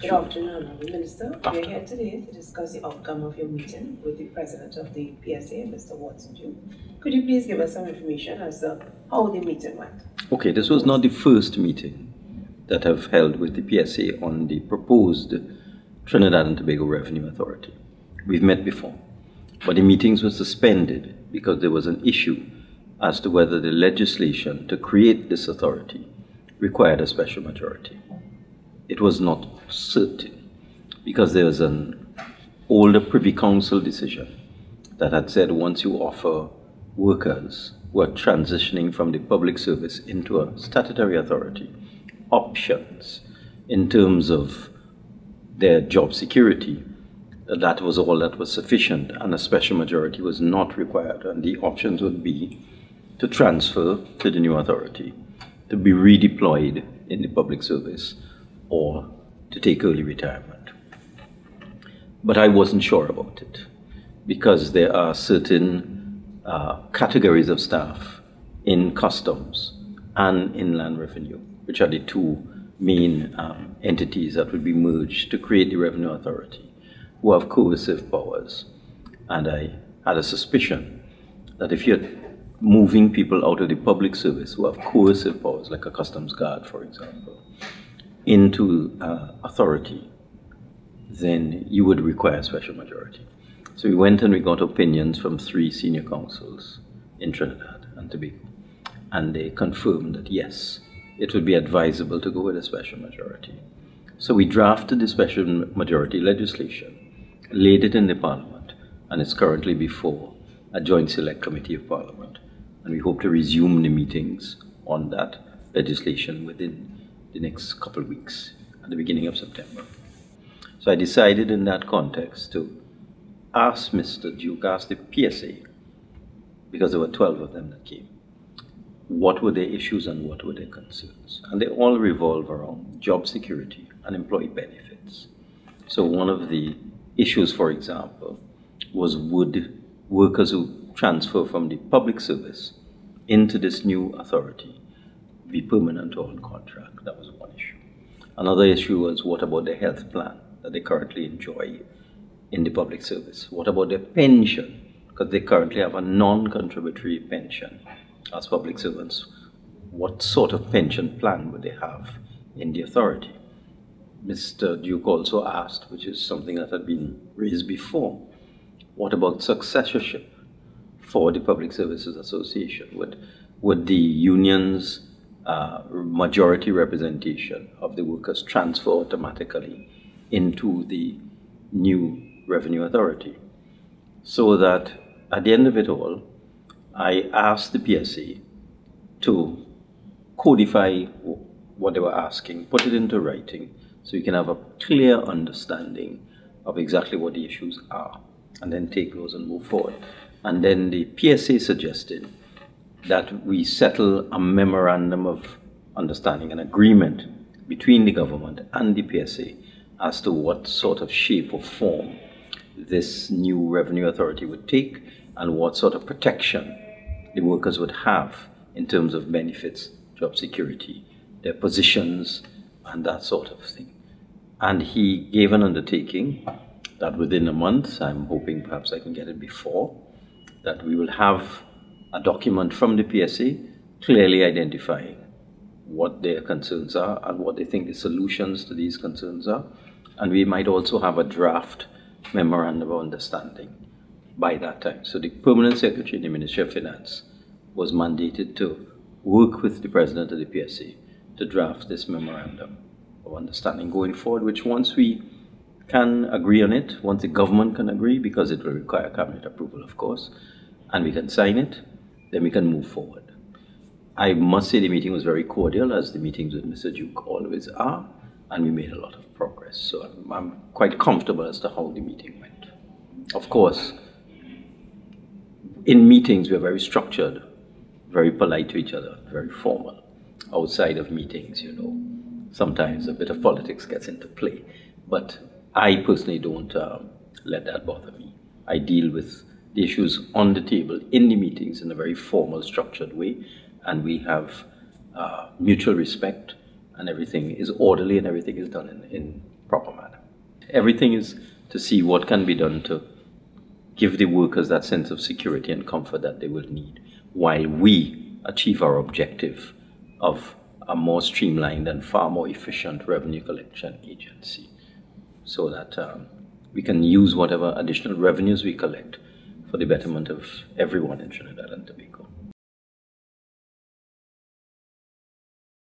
Good afternoon, Honourable Minister. We are here today to discuss the outcome of your meeting with the President of the PSA, Mr. Watson Duke. Could you please give us some information as to how the meeting went? Okay, this was not the first meeting that I've held with the PSA on the proposed Trinidad and Tobago Revenue Authority. We've met before, but the meetings were suspended because there was an issue as to whether the legislation to create this authority required a special majority. It was not certain because there was an older Privy Council decision that had said once you offer workers who are transitioning from the public service into a statutory authority options in terms of their job security, that was all that was sufficient and a special majority was not required, and the options would be to transfer to the new authority, to be redeployed in the public service, or to take early retirement. But I wasn't sure about it because there are certain categories of staff in customs and inland revenue, which are the two main entities that would be merged to create the revenue authority, who have coercive powers. And I had a suspicion that if you're moving people out of the public service who have coercive powers, like a customs guard, for example, into authority, then you would require a special majority. So we went and we got opinions from 3 senior councils in Trinidad and Tobago, and they confirmed that yes, it would be advisable to go with a special majority. So we drafted the special majority legislation, laid it in the Parliament, and it's currently before a joint select committee of Parliament. And we hope to resume the meetings on that legislation within the next couple of weeks, at the beginning of September. So I decided in that context to ask Mr. Duke, ask the PSA, because there were 12 of them that came, what were their issues and what were their concerns. And they all revolve around job security and employee benefits. So one of the issues, for example, was would workers who transfer from the public service into this new authority be permanent or on contract? That was one issue. Another issue was what about the health plan that they currently enjoy in the public service? What about their pension? Because they currently have a non-contributory pension as public servants. What sort of pension plan would they have in the authority? Mr. Duke also asked, which is something that had been raised before, what about successorship for the Public Services Association? Would the union's majority representation of the workers transfer automatically into the new revenue authority? So that at the end of it all, I asked the PSA to codify what they were asking, put it into writing, so you can have a clear understanding of exactly what the issues are, and then take those and move forward. And then the PSA suggested that we settle a memorandum of understanding, an agreement between the government and the PSA as to what sort of shape or form this new revenue authority would take and what sort of protection the workers would have in terms of benefits, job security, their positions, and that sort of thing. And he gave an undertaking that within a month, I'm hoping perhaps I can get it before, that we will have a document from the PSA clearly identifying what their concerns are and what they think the solutions to these concerns are. And we might also have a draft memorandum of understanding by that time. So the Permanent Secretary in the Ministry of Finance was mandated to work with the President of the PSA to draft this memorandum of understanding going forward, which once we can agree on it, once the government can agree, because it will require cabinet approval, of course, and we can sign it, then we can move forward. I must say the meeting was very cordial, as the meetings with Mr. Duke always are, and we made a lot of progress. So I'm quite comfortable as to how the meeting went. Of course, in meetings we're very structured, very polite to each other, very formal. Outside of meetings, you know, sometimes a bit of politics gets into play. But I personally don't let that bother me. I deal with the issues on the table in the meetings in a very formal, structured way, and we have mutual respect, and everything is orderly and everything is done proper manner. Everything is to see what can be done to give the workers that sense of security and comfort that they will need, while we achieve our objective of a more streamlined and far more efficient revenue collection agency, so that we can use whatever additional revenues we collect for the betterment of everyone in Trinidad and Tobago.